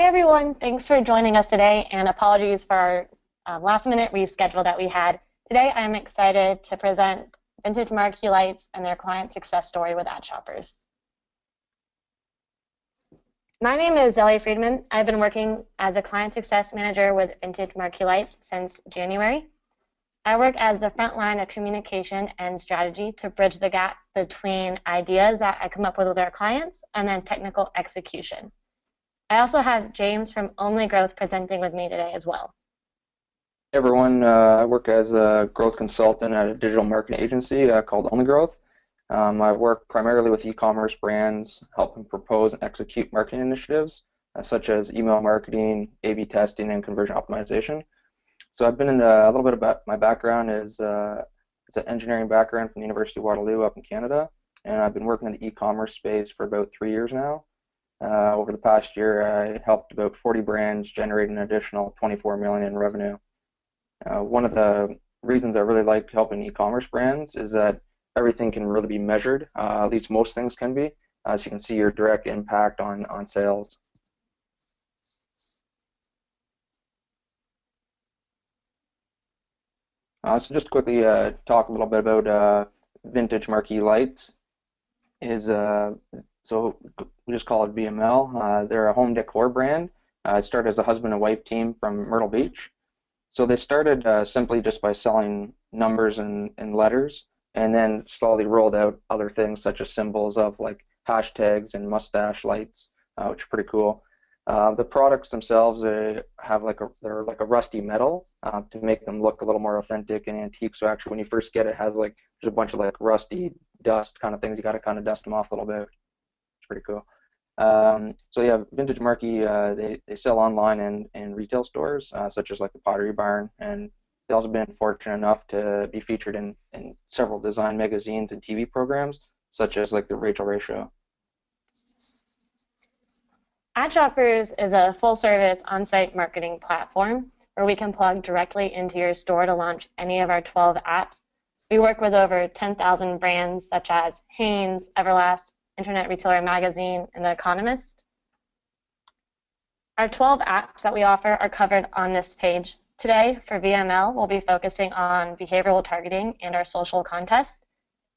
Everyone, thanks for joining us today, and apologies for our last minute reschedule that we had. Today I am excited to present Vintage Marquee Lights and their client success story with AddShoppers. My name is Zellie Friedman. I've been working as a client success manager with Vintage Marquee Lights since January. I work as the front line of communication and strategy to bridge the gap between ideas that I come up with our clients and then technical execution. I also have James from Only Growth presenting with me today as well. Hey everyone, I work as a growth consultant at a digital marketing agency called Only Growth. I work primarily with e-commerce brands, helping propose and execute marketing initiatives such as email marketing, A/B testing, and conversion optimization. So I've been in a little bit about my background is it's an engineering background from the University of Waterloo up in Canada, and I've been working in the e-commerce space for about 3 years now. Over the past year, I helped about 40 brands generate an additional 24 million in revenue. One of the reasons I really like helping e-commerce brands is that everything can really be measured. At least most things can be, so you can see your direct impact on sales. So just quickly talk a little bit about Vintage Marquee Lights. So we just call it VML. They're a home decor brand. It started as a husband and wife team from Myrtle Beach. So they started simply just by selling numbers and letters, and then slowly rolled out other things such as symbols of like hashtags and mustache lights, which are pretty cool. The products themselves they're like a rusty metal to make them look a little more authentic and antique. So actually, when you first get it, it has like there's a bunch of like rusty dust kind of things. You got to kind of dust them off a little bit. It's pretty cool. So yeah, Vintage Marquee, they sell online and retail stores such as like the Pottery Barn, and they've also been fortunate enough to be featured in several design magazines and TV programs such as like the Rachel Ray Show. AddShoppers is a full-service on-site marketing platform where we can plug directly into your store to launch any of our 12 apps. We work with over 10,000 brands such as Hanes, Everlast, Internet Retailer Magazine, and The Economist. Our 12 apps that we offer are covered on this page. Today, for VML, we'll be focusing on behavioral targeting and our social contests.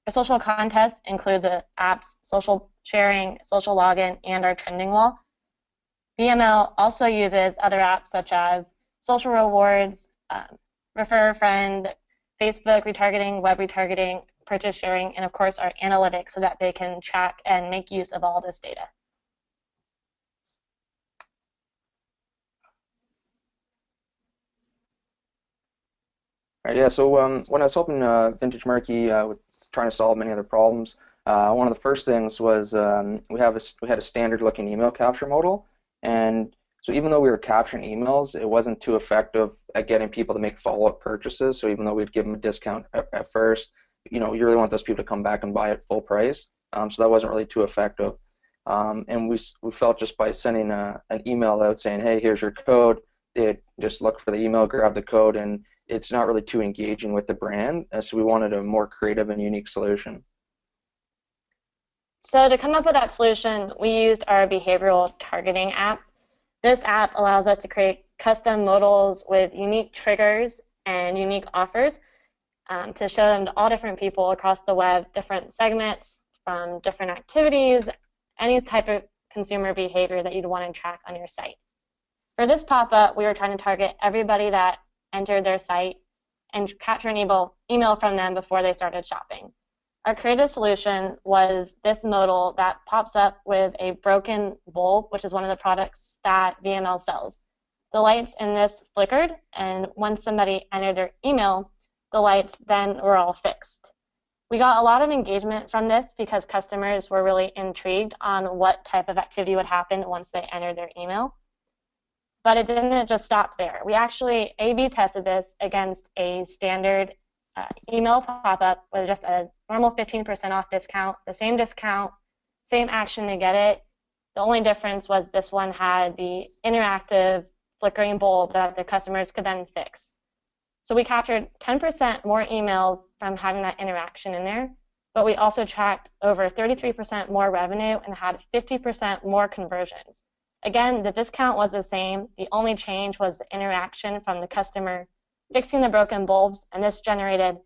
Our social contests include the apps social sharing, social login, and our trending wall. VML also uses other apps such as social rewards, refer a friend, Facebook retargeting, web retargeting, purchase sharing, and of course our analytics so that they can track and make use of all this data. Right, yeah, so when I was helping Vintage Marquee with trying to solve many other problems, one of the first things was we had a standard looking email capture modal. And so even though we were capturing emails, it wasn't too effective at getting people to make follow-up purchases. So even though we'd give them a discount at first, you really want those people to come back and buy at full price. So that wasn't really too effective. And we felt just by sending an email out saying, hey, here's your code, they'd just look for the email, grab the code, and it's not really too engaging with the brand. So we wanted a more creative and unique solution. So to come up with that solution, we used our behavioral targeting app. This app allows us to create custom modals with unique triggers and unique offers to show them to all different people across the web, different segments from different activities, any type of consumer behavior that you'd want to track on your site. For this pop-up, we were trying to target everybody that entered their site and capture an email from them before they started shopping. Our creative solution was this modal that pops up with a broken bulb, which is one of the products that VML sells. The lights in this flickered, and once somebody entered their email, the lights then were all fixed. We got a lot of engagement from this because customers were really intrigued on what type of activity would happen once they entered their email. But it didn't just stop there. We actually A/B tested this against a standard email pop-up with just a normal 15% off discount, same action to get it. The only difference was this one had the interactive flickering bulb that the customers could then fix. So we captured 10% more emails from having that interaction in there, but we also tracked over 33% more revenue and had 50% more conversions. Again, the discount was the same. The only change was the interaction from the customer fixing the broken bulbs, and this generated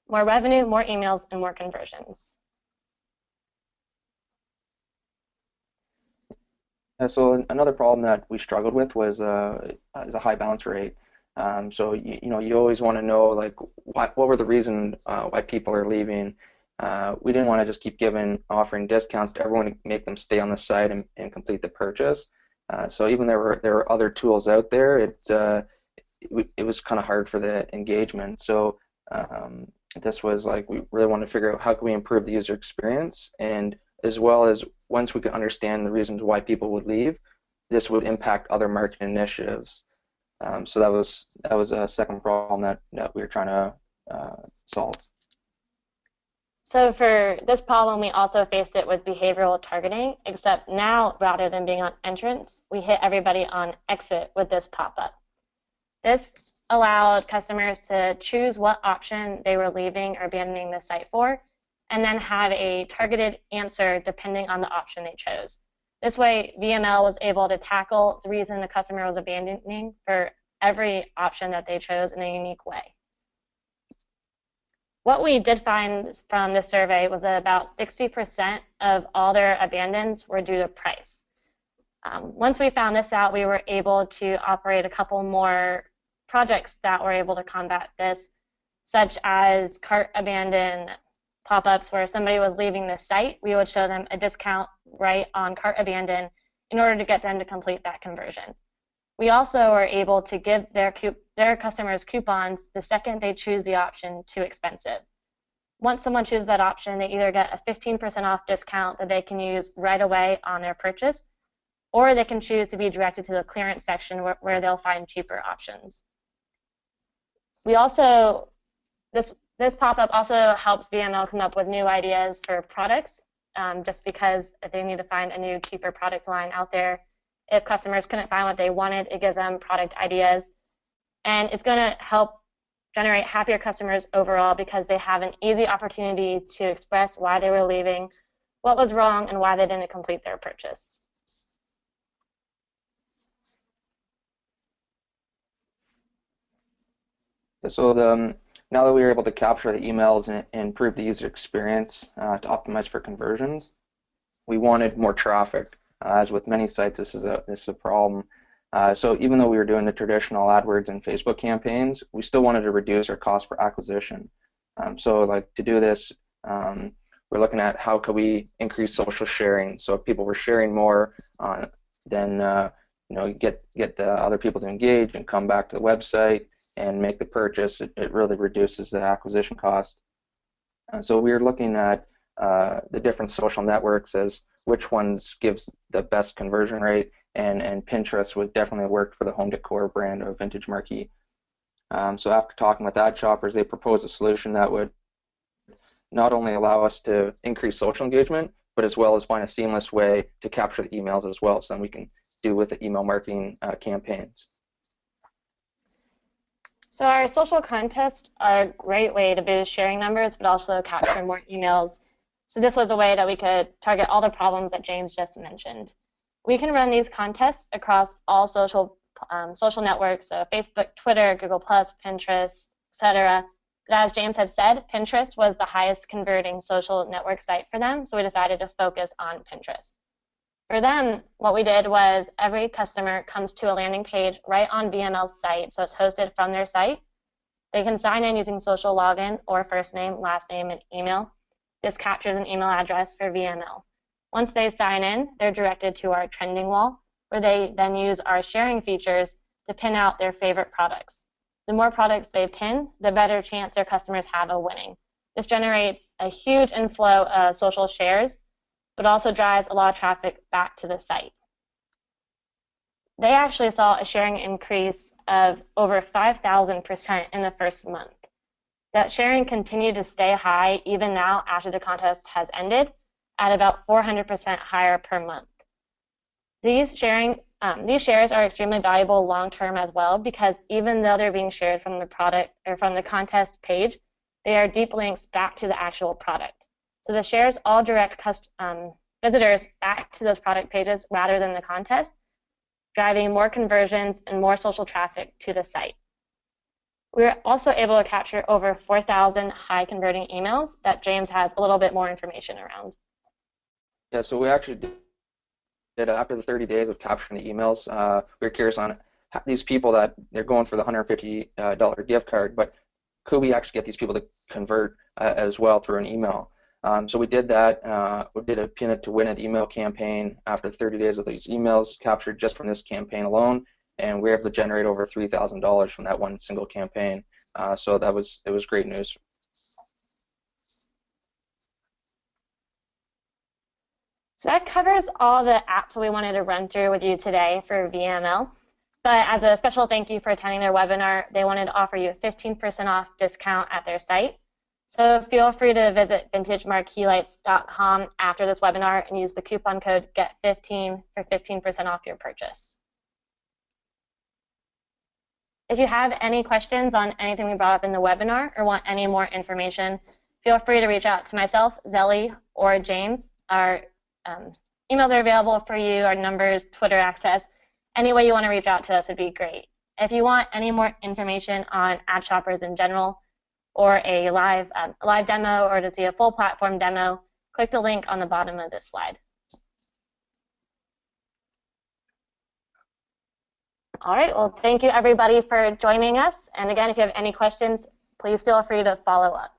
more revenue, more emails, and more conversions. So another problem that we struggled with was is a high bounce rate. So you always want to know like what were the reasons why people are leaving. We didn't want to just keep offering discounts to everyone to make them stay on the site and complete the purchase. So even there were other tools out there, it was kind of hard for the engagement. So this was like we really wanted to figure out how can we improve the user experience, and as well as once we could understand the reasons why people would leave, this would impact other marketing initiatives. So that was a second problem that we were trying to solve. So for this problem, we also faced it with behavioral targeting, except now, rather than being on entrance, we hit everybody on exit with this pop-up. This allowed customers to choose what option they were leaving or abandoning the site for, and then have a targeted answer depending on the option they chose. This way, VML was able to tackle the reason the customer was abandoning for every option that they chose in a unique way. What we did find from this survey was that about 60% of all their abandons were due to price. Once we found this out, we were able to operate a couple more projects that were able to combat this, such as cart abandon pop-ups where somebody was leaving the site. We would show them a discount right on cart abandon in order to get them to complete that conversion. We also were able to give their customers coupons the second they choose the option too expensive. Once someone chooses that option, they either get a 15% off discount that they can use right away on their purchase, or they can choose to be directed to the clearance section where they'll find cheaper options. We also, this pop-up also helps VML come up with new ideas for products, just because if they need to find a new, cheaper product line out there, if customers couldn't find what they wanted, it gives them product ideas. And it's going to help generate happier customers overall because they have an easy opportunity to express why they were leaving, what was wrong, and why they didn't complete their purchase. So now that we were able to capture the emails and improve the user experience to optimize for conversions, we wanted more traffic. As with many sites, this is a problem. So even though we were doing the traditional AdWords and Facebook campaigns, we still wanted to reduce our cost per acquisition. So like to do this, we're looking at how could we increase social sharing. So if people were sharing more, then get the other people to engage and come back to the website and make the purchase. It really reduces the acquisition cost. So we were looking at the different social networks as which ones gives the best conversion rate, and Pinterest would definitely work for the home decor brand of Vintage Marquee. So after talking with AddShoppers, they proposed a solution that would not only allow us to increase social engagement, but as well as find a seamless way to capture the emails as well, so then we can do with the email marketing campaigns. So our social contests are a great way to boost sharing numbers, but also capture more emails. So this was a way that we could target all the problems that James just mentioned. We can run these contests across all social networks, so Facebook, Twitter, Google+, Pinterest, etc. But as James had said, Pinterest was the highest converting social network site for them, so we decided to focus on Pinterest. For them, what we did was every customer comes to a landing page right on VML's site, so it's hosted from their site. They can sign in using social login or first name, last name, and email. This captures an email address for VML. Once they sign in, they're directed to our trending wall, where they then use our sharing features to pin out their favorite products. The more products they pin, the better chance their customers have of winning. This generates a huge inflow of social shares, but also drives a lot of traffic back to the site. They actually saw a sharing increase of over 5,000% in the first month. That sharing continued to stay high even now after the contest has ended, at about 400% higher per month. These shares are extremely valuable long-term as well, because even though they're being shared from the product or from the contest page, they are deep links back to the actual product. So the shares all direct visitors back to those product pages rather than the contest, driving more conversions and more social traffic to the site. We were also able to capture over 4,000 high converting emails that James has a little bit more information around. Yeah, so we actually did after the 30 days of capturing the emails. We were curious on these people that they're going for the $150 gift card, but could we actually get these people to convert as well through an email? So we did that. We did a pin it to win it email campaign after 30 days of these emails captured just from this campaign alone, and we were able to generate over $3,000 from that one single campaign. So it was great news. So that covers all the apps that we wanted to run through with you today for VML. But as a special thank you for attending their webinar, they wanted to offer you a 15% off discount at their site. So feel free to visit vintagemarqueelights.com after this webinar and use the coupon code GET15 for 15% off your purchase. If you have any questions on anything we brought up in the webinar or want any more information, feel free to reach out to myself, Zellie, or James. Our emails are available for you, our numbers, Twitter access. Any way you want to reach out to us would be great. If you want any more information on AddShoppers in general, or a live demo, or to see a full platform demo, click the link on the bottom of this slide. All right, well, thank you everybody for joining us. And again, if you have any questions, please feel free to follow up.